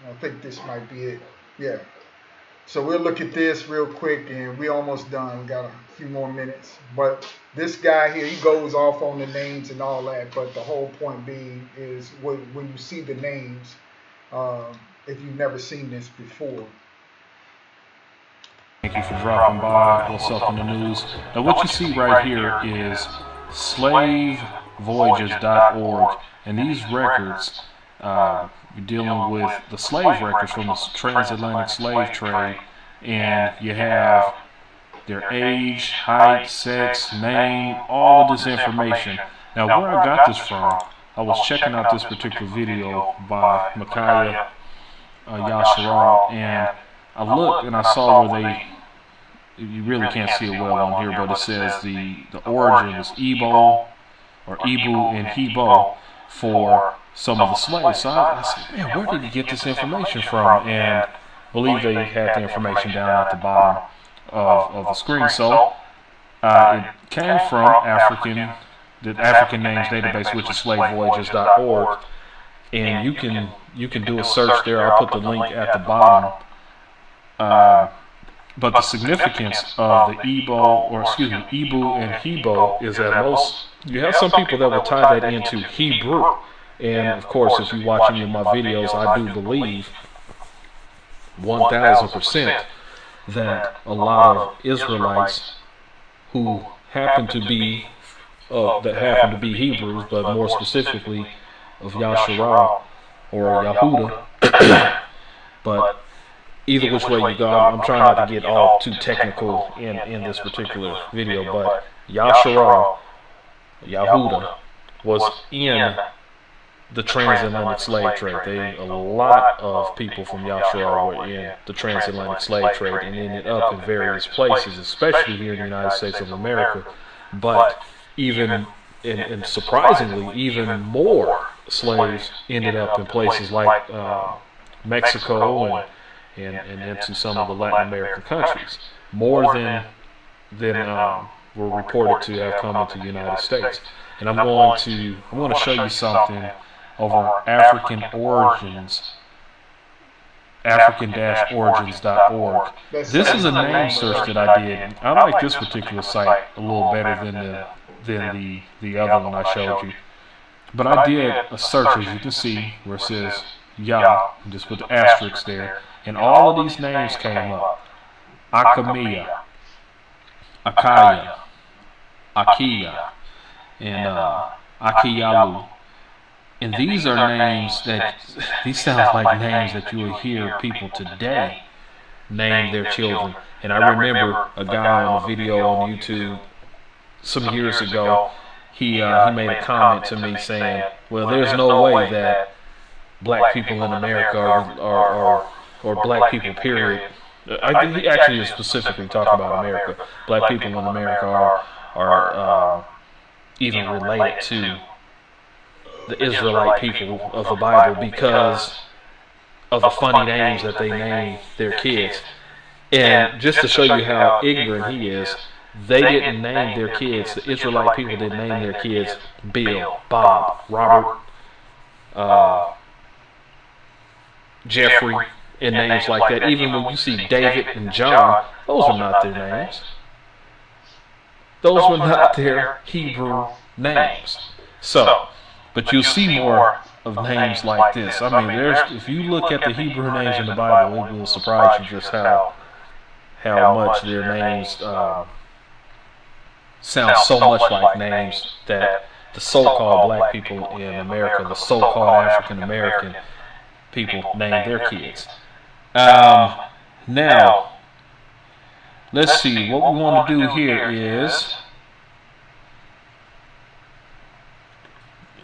I think this might be it. Yeah. So we'll look at this real quick, and we're almost done. We got a few more minutes. But this guy here, he goes off on the names and all that. But the whole point being is when you see the names, if you've never seen this before. Thank you for dropping by. What's up in the news? Now what you see right here is slavevoyages.org, and these records, you're dealing with the slave records from the transatlantic slave trade, and you have their age, height, sex, name, all of this information. Now where I got this from, I was checking out this particular video by Micaiah Yasharal, and I looked and I saw where you really can't see it well on here, but it says the origin was Ebo, or Ibu and Hebo for some of the slaves. So I said, man, where did he get this information from? And I believe they had the information down at the bottom of the screen. So it came from the African Names Database, which is slavevoyages.org, and you can do a search there. I'll put the link at the bottom. But the significance of the Ibu and Hebo is that you have some people that will tie that into Hebrew. And of course, if you watch any of my videos, I do believe 1000% that a lot of Israelites who happen to be Hebrews, but more specifically of Yasharah or Yahuda, but either which way you go, I'm trying not to get all too technical in this particular video, but Yasharah, Yahuda, was in the transatlantic slave trade. A lot of people from Yasharah were in the transatlantic slave trade and ended up in various places, especially here in the United States of America. But even, and surprisingly, even more slaves ended up in places like Mexico and into some of the Latin American countries, more than were reported to have come into the United States. And I'm going to show you something over African Origins, African-origins.org. This is a name search that I did. I like this particular site a little better than the other one I showed you. But I did a search, as you can see, where it says Yah, just put the asterisk there, and all of these names came up. Akamia, Akaya, Akia, and Akiyalu. And these are names these sound like names that you will hear people today name their children. And I remember a guy on a video on YouTube some years ago, he made a comment to me saying, well, there's no way that black people in America or black people, period. He actually is specifically talking about America. Black people in America are even related to the Israelite people of the Bible because of the funny names that they name their kids. And just to show you how ignorant he is, they didn't name their kids, the Israelite people didn't name their kids Bill, Bob, Robert, Jeffrey, and names like that. Even when you see David and John, those are not their names. Those were not their Hebrew names. So, but you'll see more of names like this. I mean, if you look at the Hebrew names in the Bible, it will surprise you just how much their names sound so much like names that the so-called black people in America, the so-called African American people name their kids. Now, let's see. What we want to do here is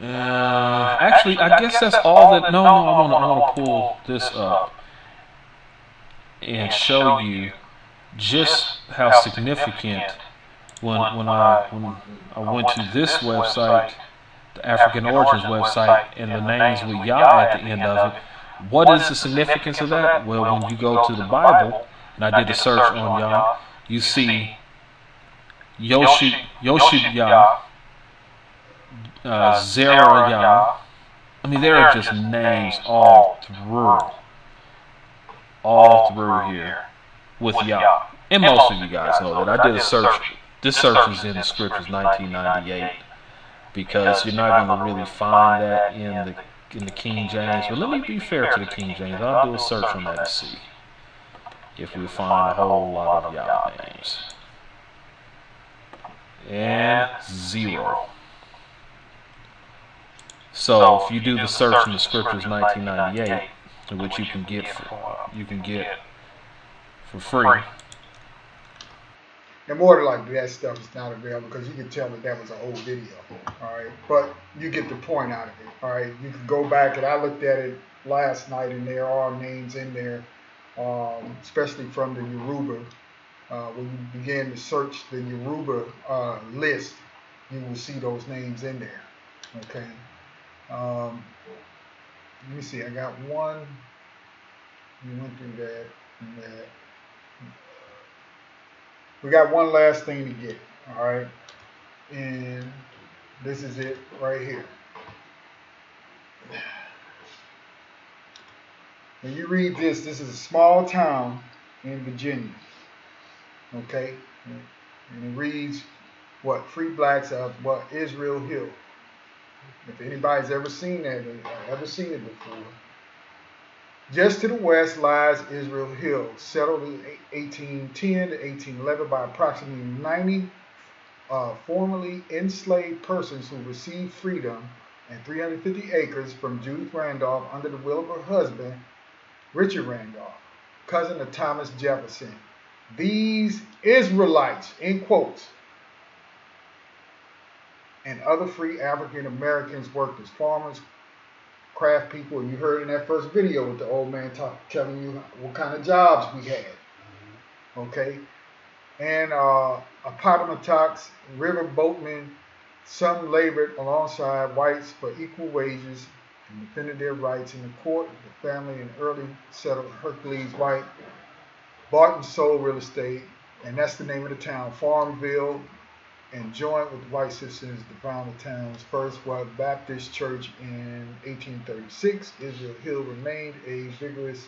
actually, I guess that's all that. No, I want to pull this up and show you just how significant when I went to this website, the African Origins website, and the names with Yah at the end of it. What is the significance of that? Well, when you go to the Bible, and I did a search on Yah, you see Yoshib Yah, Zerah Yah. I mean, there are just names all through here with Yah. And most of you guys know that. I did a search. This search is in the scriptures 1998 because you're not going to really find that in the King James. But let me be fair to the King James. I'll do a search on that to see if we find a whole lot of Yah names. And 0. So if you do the search in the scriptures 1998, which you can get for free. And more than likely that stuff is not available because you can tell that was an old video. All right, but you get the point out of it. All right, you can go back and I looked at it last night and there are names in there, especially from the Yoruba. When you begin to search the Yoruba list, you will see those names in there. Okay. Let me see. I got one. We went through that and that. We got one last thing to get. All right, and this is it right here. When you read this is a small town in Virginia. Okay, and it reads, "What free blacks of what Israel Hill." If anybody's ever seen that, ever seen it before. Just to the west lies Israel Hill, settled in 1810 to 1811 by approximately 90 formerly enslaved persons who received freedom and 350 acres from Judith Randolph under the will of her husband, Richard Randolph, cousin of Thomas Jefferson. These Israelites, in quotes, and other free African Americans worked as farmers, craft people, and you heard in that first video with the old man telling you what kind of jobs we had. Okay? And Appomattox river boatmen, some labored alongside whites for equal wages and defended their rights in the court. The family and early settled Hercules White bought and sold real estate, and that's the name of the town, Farmville, and joined with white citizens to found the town's first white Baptist church in 1836. Israel Hill remained a vigorous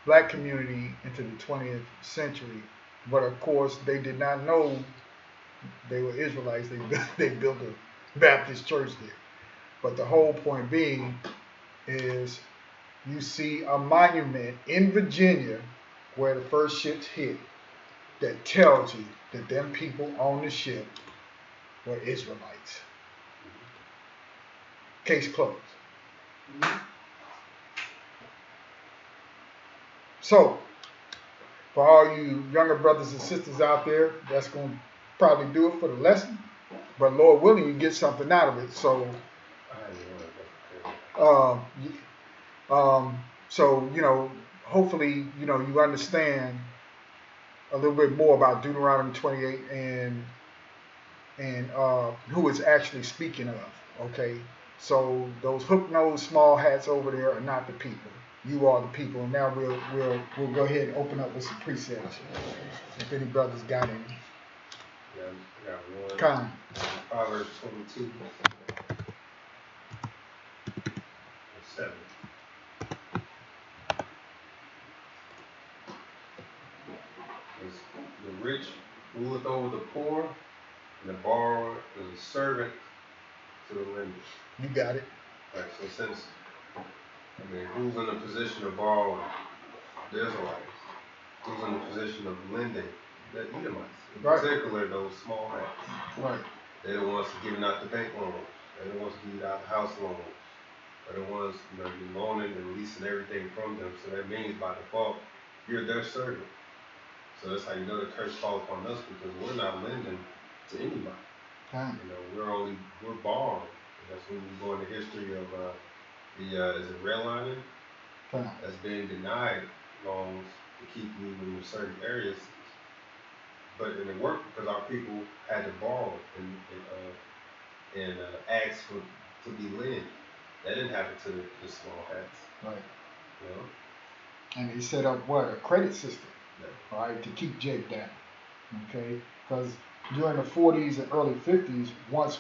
black community into the 20th century, but of course they did not know they were Israelites. They built a Baptist church there. But the whole point being is you see a monument in Virginia where the first ships hit that tells you that them people on the ship were Israelites. Case closed. So, for all you younger brothers and sisters out there, that's going to probably do it for the lesson. But Lord willing, you get something out of it. So, hopefully, you understand a little bit more about Deuteronomy 28 and who it's actually speaking of. Okay, so those hook-nosed small hats over there are not the people. You are the people. And now we'll go ahead and open up with some precepts. If any brothers got any. Yeah, I got one. Come. Proverbs 22. 7. The rich ruleth over the poor, and the borrower is a servant to the lender. You got it. Right, so since, who's in the position of borrowing? The Israelites. Who's in the position of lending? The Edomites. In particular, those small hats. Right. They're the ones giving out the bank loans. They're the ones giving out the house loans. They're the ones loaning and leasing everything from them. So that means by default, you're their servant. So that's how you know the curse falls upon us, because we're not lending to anybody. We're borrowing. That's when you go into history of is it redlining? That's being denied loans to keep you in certain areas. But it worked because our people had to borrow and ask to be lent. That didn't happen to the small hats. Right. And they set up a credit system, right, to keep Jake down. Okay, because during the 40s and early 50s, once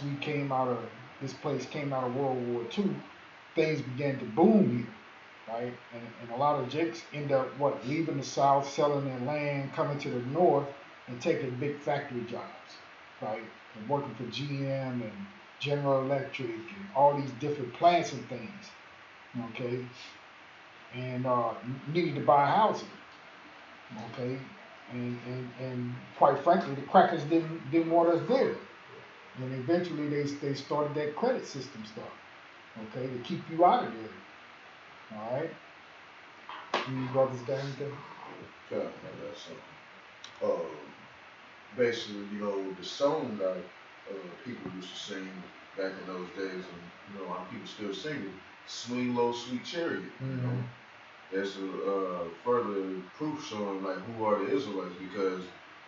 this place came out of World War II, things began to boom here, right? And a lot of Jakes end up leaving the South, selling their land, coming to the North, and taking big factory jobs, right? And working for GM and General Electric and all these different plants and things, okay? And needed to buy housing, okay? And quite frankly, the crackers didn't want us there. And eventually they started that credit system stuff, okay, to keep you out of there. All right? You brothers got anything? Yeah, that's something. Basically, the song that people used to sing back in those days, and how people still sing it, "Swing Low, Sweet Chariot." There's a further proof showing who are the Israelites, because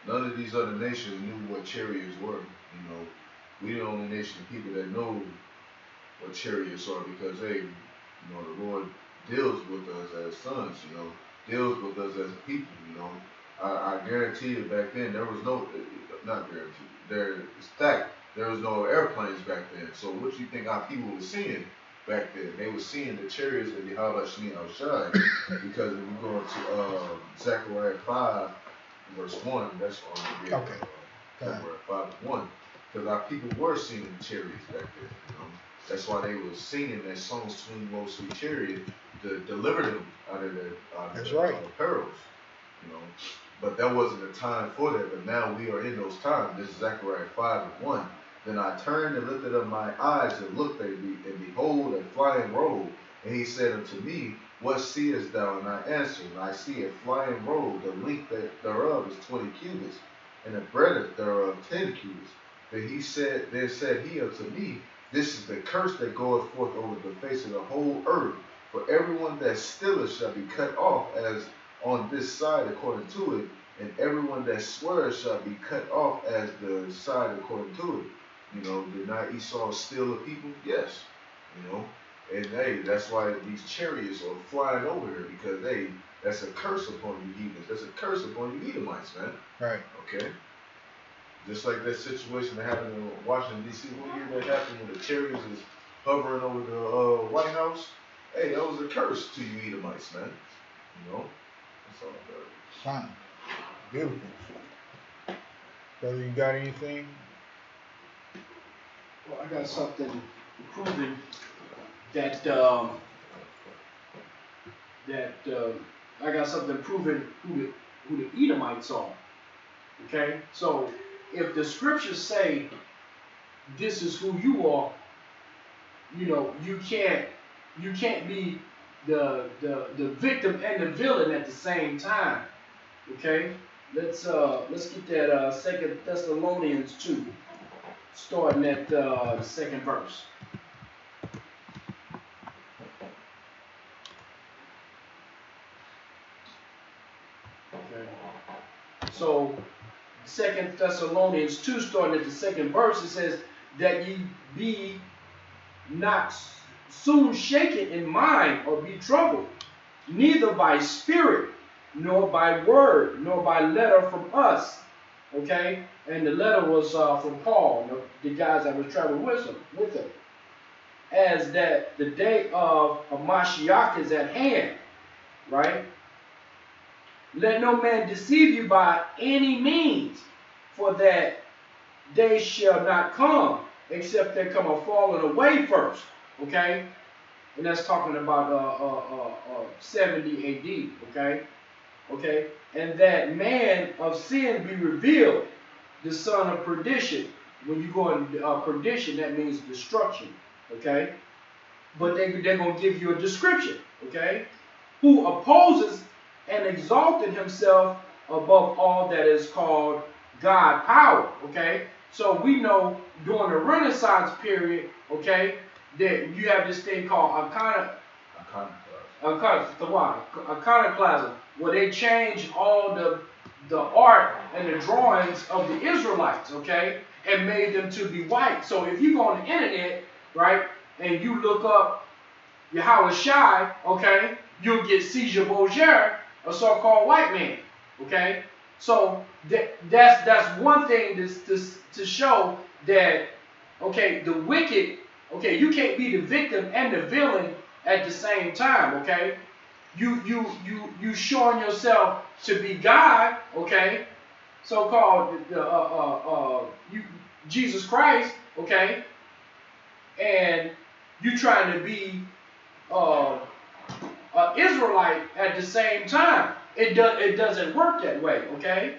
none of these other nations knew what chariots were. We the only nation of people that know what chariots are, because the Lord deals with us as sons, deals with us as people, I guarantee you back then there was not guarantee, it's fact, there was no airplanes back then. So what you think our people were seeing back then? They were seeing the chariots of the Halashni Al-Shai, because if you go into Zechariah 5, verse 1. That's why I'm reading. Okay. Somewhere 5:1. Because our people were singing chariots back then. You know? That's why they were singing that song, Swing Low, Sweet Chariot, to deliver them out of the perils. You know? But that wasn't a time for that. But now we are in those times. This is Zechariah 5:1. Then I turned and lifted up my eyes and looked at thee, and behold, a flying roll. And he said unto me, What seest thou? And I answered, I see a flying roll. The length thereof is 20 cubits, and the breadth thereof 10 cubits. Then said he unto me, This is the curse that goeth forth over the face of the whole earth. For everyone that stealeth shall be cut off as on this side according to it, and everyone that swears shall be cut off as the side according to it. You know, did not Esau steal the people? Yes. You know, and hey, that's why these chariots are flying over here, because hey, that's a curse upon you heathens. That's a curse upon you Edomites, man. Right. Okay. Just like that situation that happened in Washington, D.C. What year that happened when the chariots is hovering over the White House? Hey, that was a curse to you Edomites, man. You know? That's all about it. Fine. Beautiful. Brother, you got anything? Well, I got something proving that I got something proving who the Edomites are. Okay, so if the scriptures say this is who you are, you know, you can't be the victim and the villain at the same time. Okay, let's get that 2 Thessalonians 2. Starting at the second verse. Okay. So, 2 Thessalonians 2, starting at the second verse, it says, that ye be not soon shaken in mind or be troubled, neither by spirit, nor by word, nor by letter from us. Okay? And the letter was from Paul, the guys that were traveling with him. As that the day of Mashiach is at hand, right? Let no man deceive you by any means, for that day shall not come, except there come a falling away first. Okay? And that's talking about 70 AD, okay? Okay? And that man of sin be revealed, the son of perdition. When you go in perdition, that means destruction, okay? But they're going to give you a description, okay? Who opposes and exalted himself above all that is called God power, okay? So we know during the Renaissance period, okay, that you have this thing called iconoclasm, where they changed all the art and the drawings of the Israelites, okay, and made them to be white. So if you go on the internet, right, and you look up Yahweh Shai, okay, you'll get Caesar Borgia, a so-called white man, okay. So that's one thing to show that, okay, the wicked, okay, you can't be the victim and the villain at the same time, okay. You showing yourself to be God, okay, so-called Jesus Christ, okay, and you trying to be an Israelite at the same time. It doesn't work that way, okay?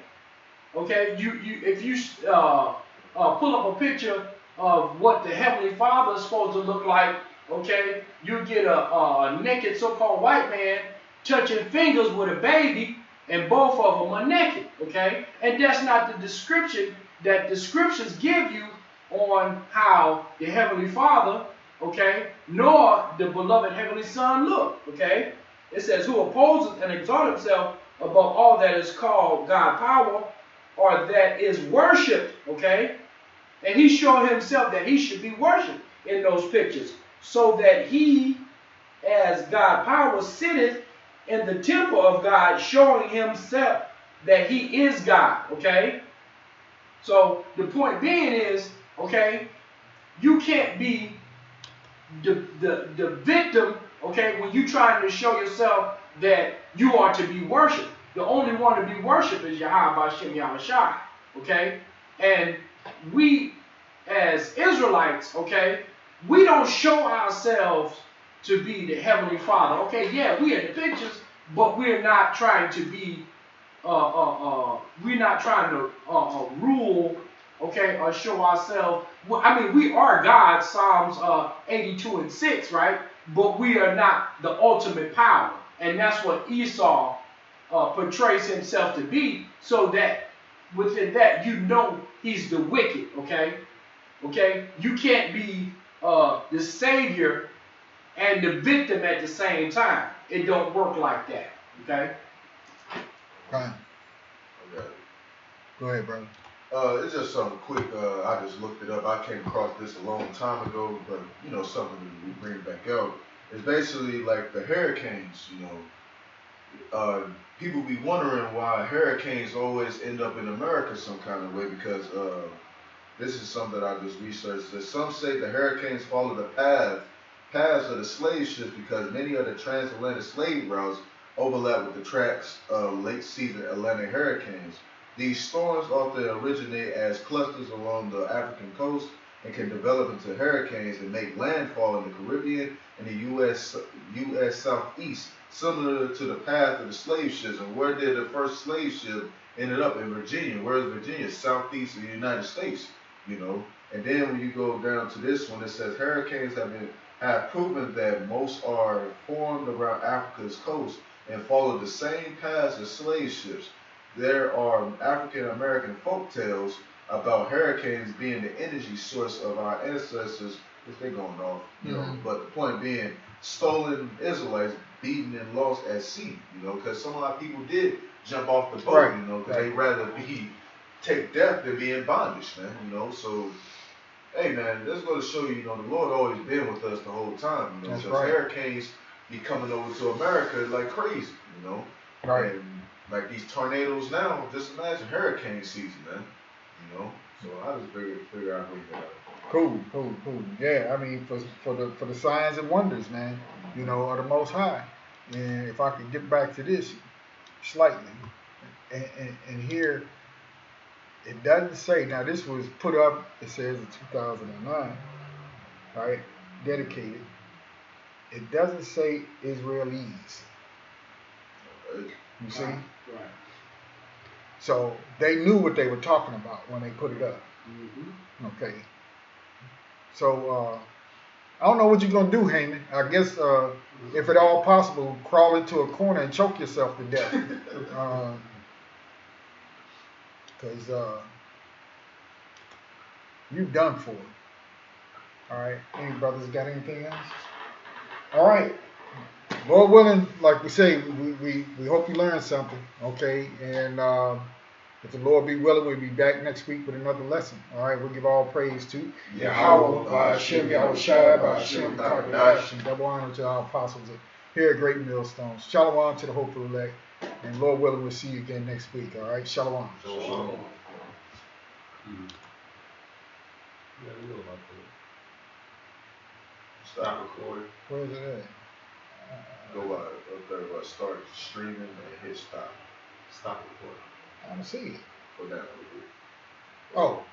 Okay, if you pull up a picture of what the Heavenly Father is supposed to look like, okay, you get a naked so-called white man touching fingers with a baby, and both of them are naked, okay? And that's not the description that the scriptures give you on how the Heavenly Father, okay, nor the beloved Heavenly Son look, okay? It says, who opposes and exalts himself above all that is called God power, or that is worshipped, okay? And he showed himself that he should be worshipped in those pictures, so that he, as God power, sitteth in the temple of God, showing himself that he is God, okay? So the point being is, okay, you can't be the victim, okay, when you're trying to show yourself that you are to be worshipped. the only one to be worshipped is Yahweh Hashem Yahushua. Okay? And we, as Israelites, okay, we don't show ourselves to be the Heavenly Father. Okay, yeah, we in the pictures, but we're not trying to be, we're not trying to rule, okay, or show ourselves. Well, I mean, we are God, Psalms 82 and 6, right? But we are not the ultimate power. And that's what Esau portrays himself to be, so that within that, you know he's the wicked, okay? Okay? You can't be the savior and the victim at the same time. It don't work like that, okay? Fine. Okay. Go ahead, brother. It's just something quick. I just looked it up. I came across this a long time ago, but you know, something we bring back out. It's basically like the hurricanes. You know, people be wondering why hurricanes always end up in America some kind of way, because this is something that I just researched. That some say the hurricanes follow the paths of the slave ships, because many of the transatlantic slave routes overlap with the tracks of late season Atlantic hurricanes. These storms often originate as clusters along the African coast and can develop into hurricanes and make landfall in the Caribbean and the U.S. Southeast, similar to the path of the slave ships. And where did the first slave ship ended up? In Virginia. Where is Virginia? Southeast of the United States, you know. And then when you go down to this one, it says hurricanes have proven that most are formed around Africa's coast and follow the same paths as slave ships. There are African American folk tales about hurricanes being the energy source of our ancestors, which they're going off, you know. But the point being, stolen Israelites beaten and lost at sea, you know, because some of our people did jump off the boat, right, you know, because they rather take death than be in bondage, man, you know. So, hey, man, this is going to show you, you know, the Lord always been with us the whole time, you know, because hurricanes be coming over to America like crazy, you know. Right. And like these tornadoes now, just imagine hurricane season, man. You know, so I just figure out how to get out. Cool. Yeah, I mean, for the signs and wonders, man, you know, are the Most High. And if I could get back to this slightly, and here it doesn't say. Now this was put up. It says in 2009, right? Dedicated. It doesn't say Israelis. You see? Right. So they knew what they were talking about when they put it up. Okay. So I don't know what you're gonna do, Haman. I guess if at all possible, crawl into a corner and choke yourself to death. Because you're done for. All right. Any brothers got anything else? All right. Lord willing, like we say, we hope you learned something, okay? And if the Lord be willing, we'll be back next week with another lesson. All right, we'll give all praise to Yahweh, Hashem Yahushua, Hashem Kakadash, and double honor to our apostles here at Great Millstones. Shalom to the hopeful elect, and Lord willing, we'll see you again next week. All right, shalom. Shalom. Stop recording. Where is it at? Go up there, start streaming and hit stop. Stop recording. I don't see it. Go down. Oh.